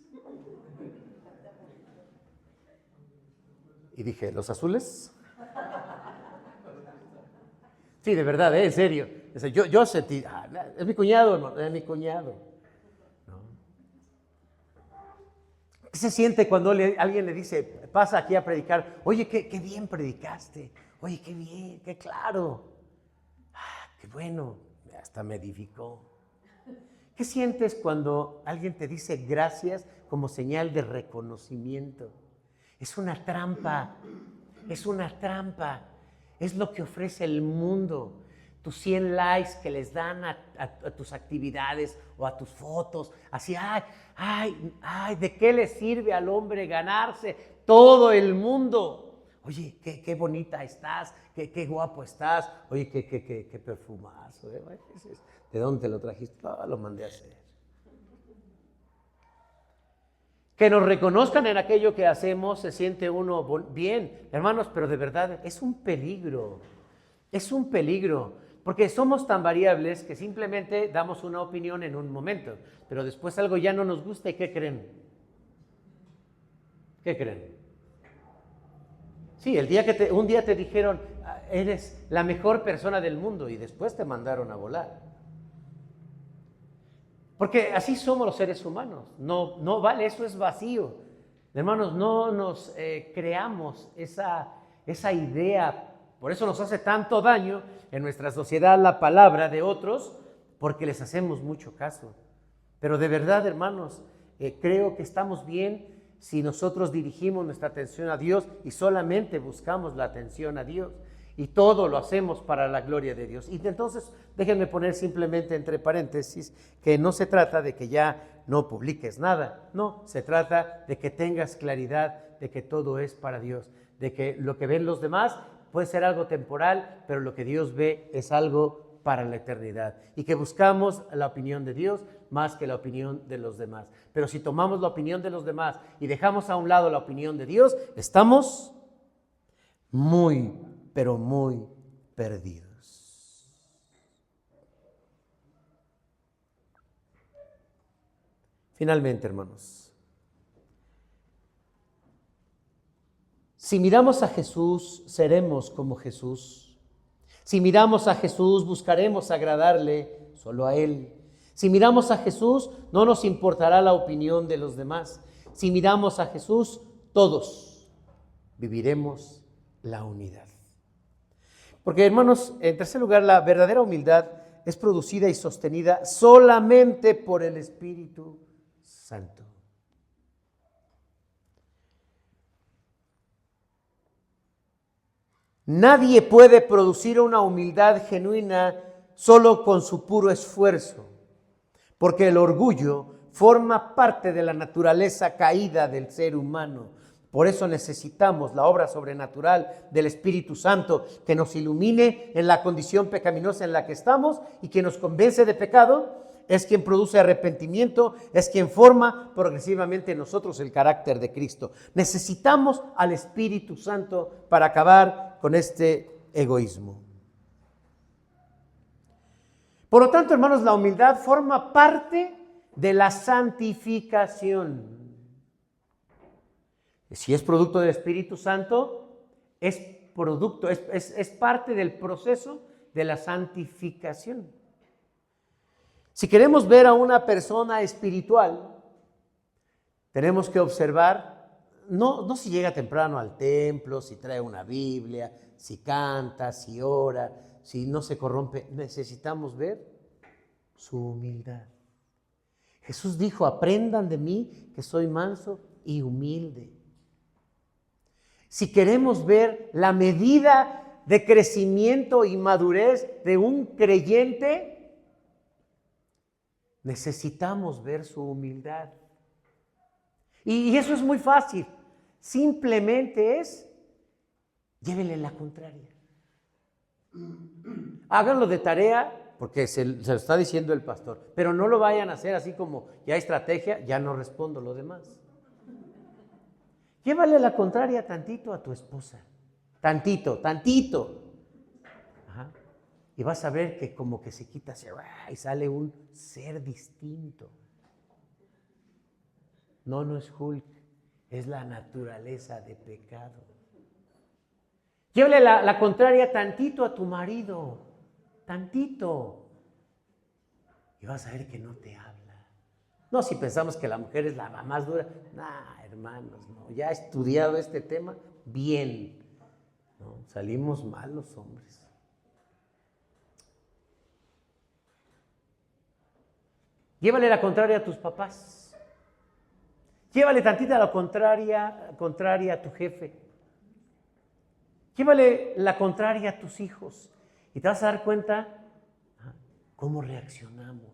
Y dije, ¿los azules? Sí, de verdad, en serio. O sea, yo sentí, es mi cuñado, hermano, es mi cuñado. ¿No? ¿Qué se siente cuando alguien le dice, pasa aquí a predicar, oye, qué bien predicaste, oye, qué bien, qué claro, qué bueno, hasta me edificó? ¿Qué sientes cuando alguien te dice gracias como señal de reconocimiento? Es una trampa, es una trampa. Es lo que ofrece el mundo. Tus 100 likes que les dan a tus actividades o a tus fotos. Así, ay, ¿de qué le sirve al hombre ganarse todo el mundo? Oye, qué bonita estás, qué guapo estás. Oye, qué perfumazo. ¿De dónde te lo trajiste? Lo mandé a hacer. Que nos reconozcan en aquello que hacemos, se siente uno bien. Hermanos, pero de verdad es un peligro. Es un peligro, porque somos tan variables que simplemente damos una opinión en un momento, pero después algo ya no nos gusta y ¿qué creen? ¿Qué creen? Sí, un día te dijeron, eres la mejor persona del mundo y después te mandaron a volar. Porque así somos los seres humanos. No, no vale, eso es vacío. Hermanos, no nos creamos esa idea. Por eso nos hace tanto daño en nuestra sociedad la palabra de otros, porque les hacemos mucho caso. Pero de verdad, hermanos, creo que estamos bien si nosotros dirigimos nuestra atención a Dios y solamente buscamos la atención a Dios. Y todo lo hacemos para la gloria de Dios. Y entonces, déjenme poner simplemente entre paréntesis que no se trata de que ya no publiques nada. No, se trata de que tengas claridad de que todo es para Dios. De que lo que ven los demás puede ser algo temporal, pero lo que Dios ve es algo para la eternidad. Y que buscamos la opinión de Dios más que la opinión de los demás. Pero si tomamos la opinión de los demás y dejamos a un lado la opinión de Dios, estamos muy, pero muy perdidos. Finalmente, hermanos, si miramos a Jesús, seremos como Jesús. Si miramos a Jesús, buscaremos agradarle solo a Él. Si miramos a Jesús, no nos importará la opinión de los demás. Si miramos a Jesús, todos viviremos la unidad. Porque, hermanos, en tercer lugar, la verdadera humildad es producida y sostenida solamente por el Espíritu Santo. Nadie puede producir una humildad genuina solo con su puro esfuerzo, porque el orgullo forma parte de la naturaleza caída del ser humano. Por eso necesitamos la obra sobrenatural del Espíritu Santo que nos ilumine en la condición pecaminosa en la que estamos y que nos convence de pecado. Es quien produce arrepentimiento, es quien forma progresivamente en nosotros el carácter de Cristo. Necesitamos al Espíritu Santo para acabar con este egoísmo. Por lo tanto, hermanos, la humildad forma parte de la santificación. Si es producto del Espíritu Santo, es parte del proceso de la santificación. Si queremos ver a una persona espiritual, tenemos que observar, no si llega temprano al templo, si trae una Biblia, si canta, si ora, si no se corrompe. Necesitamos ver su humildad. Jesús dijo, aprendan de mí que soy manso y humilde. Si queremos ver la medida de crecimiento y madurez de un creyente, necesitamos ver su humildad. Y eso es muy fácil. Simplemente es, llévenle la contraria. Háganlo de tarea, porque se lo está diciendo el pastor, pero no lo vayan a hacer así como, ya hay estrategia, ya no respondo lo demás. Llévale la contraria tantito a tu esposa. Tantito. Ajá. Y vas a ver que como que se quita y sale un ser distinto. No es Hulk, es la naturaleza de pecado. Llévale la contraria tantito a tu marido. Tantito. Y vas a ver que no te habla. No, si pensamos que la mujer es la más dura. Hermanos, no. Ya he estudiado este tema bien. ¿No? Salimos mal los hombres. Llévale la contraria a tus papás. Llévale tantita la contraria a tu jefe. Llévale la contraria a tus hijos. Y te vas a dar cuenta cómo reaccionamos.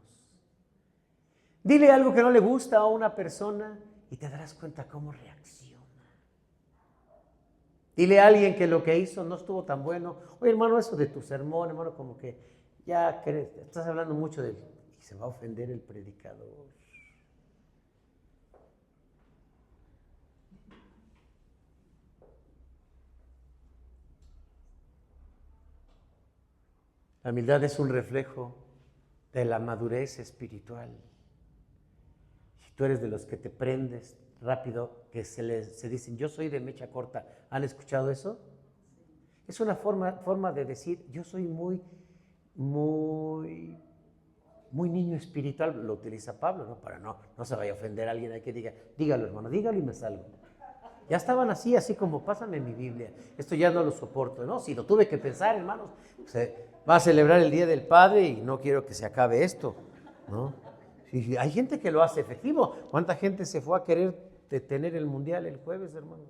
Dile algo que no le gusta a una persona y te darás cuenta cómo reacciona. Dile a alguien que lo que hizo no estuvo tan bueno. Oye, hermano, eso de tu sermón, hermano, como que ya estás hablando mucho de él. Y se va a ofender el predicador. La humildad es un reflejo de la madurez espiritual. Si tú eres de los que te prendes rápido, que se dicen, yo soy de mecha corta, ¿han escuchado eso? Es una forma de decir, yo soy muy niño espiritual. Lo utiliza Pablo, ¿no? Para no se vaya a ofender a alguien ahí que diga, dígalo hermano, dígalo y me salgo. Ya estaban así como, pásame mi Biblia, esto ya no lo soporto, ¿no? Si lo tuve que pensar, hermanos, va a celebrar el Día del Padre y no quiero que se acabe esto, ¿no? Sí, hay gente que lo hace efectivo. ¿Cuánta gente se fue a querer detener el Mundial el jueves, hermanos?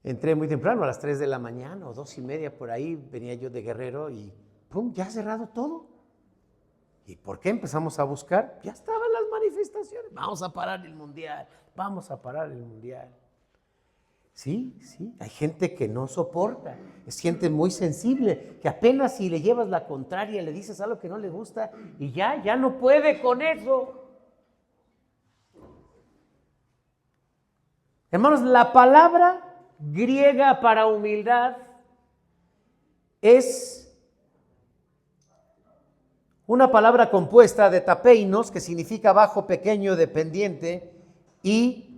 Entré muy temprano, a las 3 de la mañana o 2:30 por ahí, venía yo de Guerrero y ¡pum! Ya cerrado todo. ¿Y por qué empezamos a buscar? Ya estaban las manifestaciones. Vamos a parar el Mundial, vamos a parar el Mundial. Sí, hay gente que no soporta, es gente muy sensible, que apenas si le llevas la contraria, le dices algo que no le gusta y ya no puede con eso. Hermanos, la palabra griega para humildad es una palabra compuesta de tapeinos, que significa bajo, pequeño, dependiente, y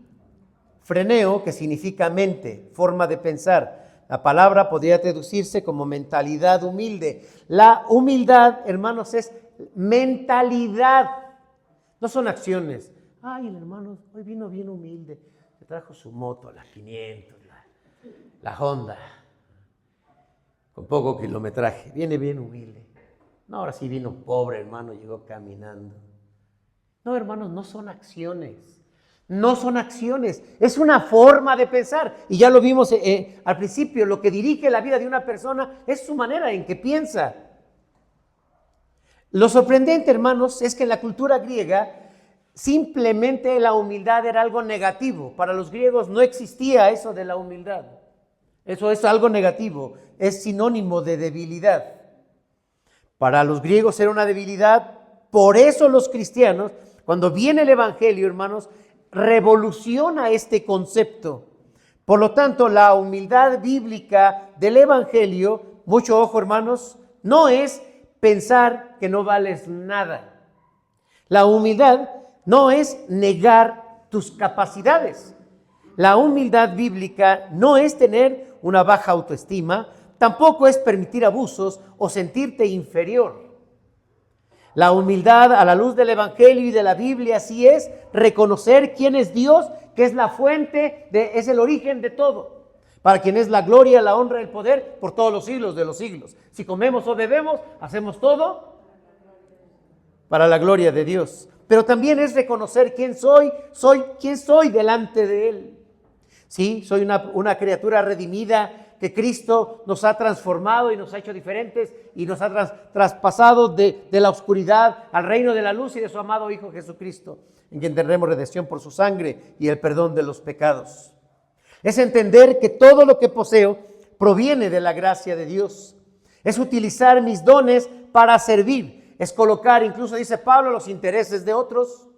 freneo, que significa mente, forma de pensar. La palabra podría traducirse como mentalidad humilde. La humildad, hermanos, es mentalidad, no son acciones. Ay, el hermano hoy vino bien humilde, se trajo su moto, la 500, la Honda, con poco kilometraje, viene bien humilde. No, ahora sí vino pobre, hermano, llegó caminando. No, hermanos, no son acciones. No son acciones, es una forma de pensar. Y ya lo vimos al principio, lo que dirige la vida de una persona es su manera en que piensa. Lo sorprendente, hermanos, es que en la cultura griega simplemente la humildad era algo negativo. Para los griegos no existía eso de la humildad. Eso es algo negativo, es sinónimo de debilidad. Para los griegos era una debilidad, por eso los cristianos, cuando viene el Evangelio, hermanos, revoluciona este concepto. Por lo tanto, la humildad bíblica del Evangelio, mucho ojo, hermanos, no es pensar que no vales nada. La humildad no es negar tus capacidades. La humildad bíblica no es tener una baja autoestima, tampoco es permitir abusos o sentirte inferior. La humildad a la luz del Evangelio y de la Biblia sí es reconocer quién es Dios, que es la fuente, es el origen de todo. Para quien es la gloria, la honra y el poder por todos los siglos de los siglos. Si comemos o bebemos, hacemos todo para la gloria de Dios. Pero también es reconocer quién soy delante de Él. Sí, soy una criatura redimida, que Cristo nos ha transformado y nos ha hecho diferentes y nos ha traspasado de la oscuridad al reino de la luz y de su amado Hijo Jesucristo, en quien tendremos redención por su sangre y el perdón de los pecados. Es entender que todo lo que poseo proviene de la gracia de Dios. Es utilizar mis dones para servir. Es colocar, incluso dice Pablo, los intereses de otros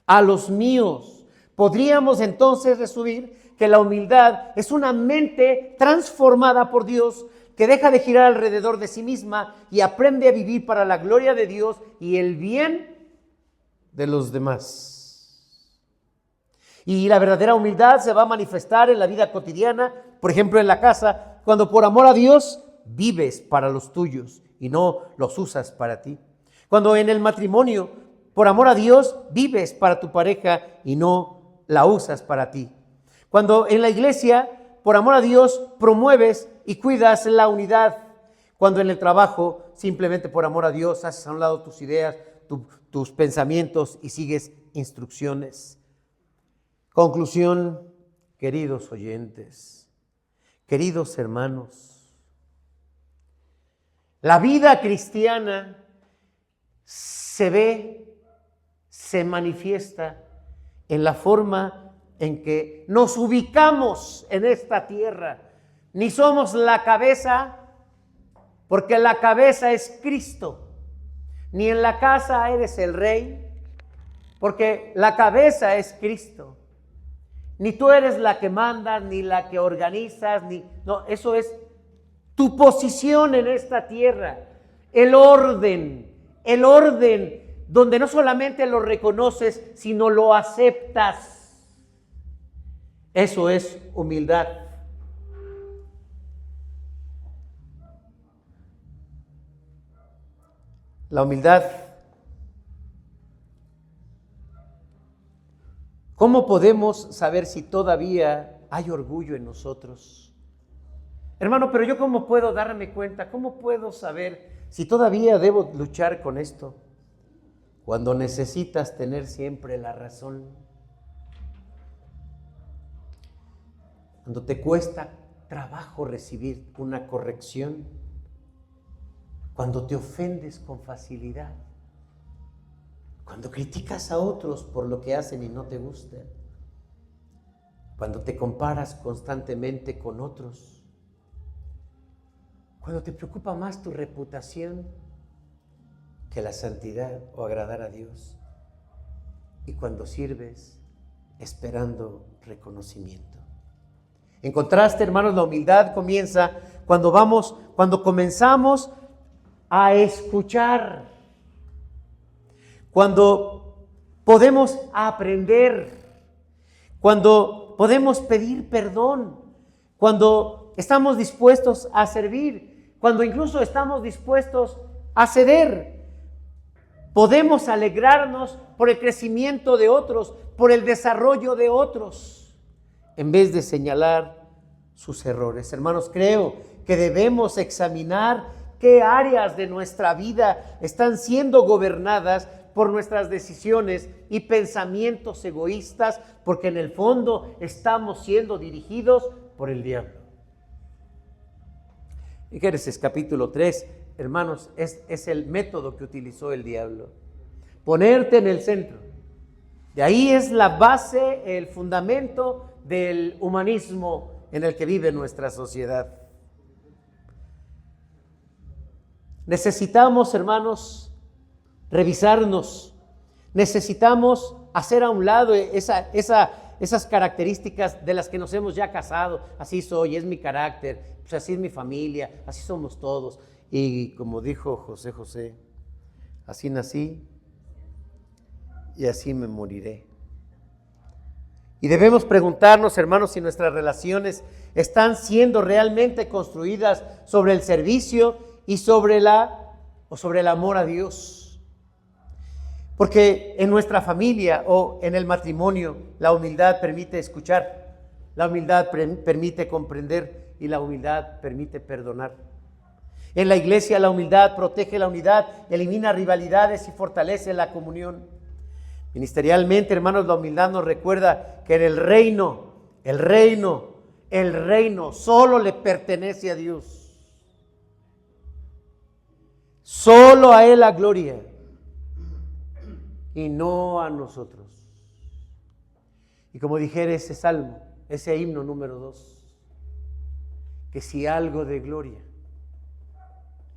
a los míos. Podríamos entonces resumir que la humildad es una mente transformada por Dios que deja de girar alrededor de sí misma y aprende a vivir para la gloria de Dios y el bien de los demás. Y la verdadera humildad se va a manifestar en la vida cotidiana, por ejemplo en la casa, cuando por amor a Dios vives para los tuyos y no los usas para ti. Cuando en el matrimonio, por amor a Dios, vives para tu pareja y no la usas para ti. Cuando en la iglesia, por amor a Dios, promueves y cuidas la unidad. Cuando en el trabajo, simplemente por amor a Dios, haces a un lado tus ideas, tus pensamientos y sigues instrucciones. Conclusión, queridos oyentes, queridos hermanos, la vida cristiana se manifiesta en la forma en que nos ubicamos en esta tierra. Ni somos la cabeza, porque la cabeza es Cristo. Ni en la casa eres el rey, porque la cabeza es Cristo. Ni tú eres la que mandas, ni la que organizas, no, eso es tu posición en esta tierra, el orden donde no solamente lo reconoces, sino lo aceptas. Eso es humildad. La humildad. ¿Cómo podemos saber si todavía hay orgullo en nosotros? Hermano, pero yo ¿cómo puedo darme cuenta? ¿Cómo puedo saber si todavía debo luchar con esto? Cuando necesitas tener siempre la razón. Cuando te cuesta trabajo recibir una corrección. Cuando te ofendes con facilidad. Cuando criticas a otros por lo que hacen y no te gusta. Cuando te comparas constantemente con otros. Cuando te preocupa más tu reputación que la santidad o agradar a Dios. Y cuando sirves esperando reconocimiento. En contraste, hermanos, la humildad comienza cuando comenzamos a escuchar. Cuando podemos aprender, cuando podemos pedir perdón, cuando estamos dispuestos a servir, cuando incluso estamos dispuestos a ceder, podemos alegrarnos por el crecimiento de otros, por el desarrollo de otros, en vez de señalar sus errores. Hermanos, creo que debemos examinar qué áreas de nuestra vida están siendo gobernadas por nuestras decisiones y pensamientos egoístas, porque en el fondo estamos siendo dirigidos por el diablo. En Génesis capítulo 3, hermanos, es el método que utilizó el diablo. Ponerte en el centro. De ahí es la base, el fundamento del humanismo en el que vive nuestra sociedad. Necesitamos, hermanos, revisarnos. Necesitamos hacer a un lado esas características de las que nos hemos ya casado. Así soy, es mi carácter, pues así es mi familia, así somos todos. Y como dijo José, así nací y así me moriré. Y debemos preguntarnos, hermanos, si nuestras relaciones están siendo realmente construidas sobre el servicio y sobre el amor a Dios. Porque en nuestra familia o en el matrimonio la humildad permite escuchar, la humildad permite comprender y la humildad permite perdonar. En la iglesia la humildad protege la unidad, elimina rivalidades y fortalece la comunión. Ministerialmente, hermanos, la humildad nos recuerda que en el reino solo le pertenece a Dios. Solo a Él la gloria y no a nosotros. Y como dijera ese salmo, ese himno número 2, que si algo de gloria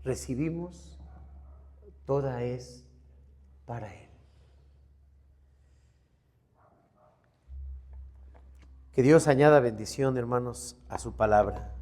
recibimos, toda es para Él. Que Dios añada bendición, hermanos, a su palabra.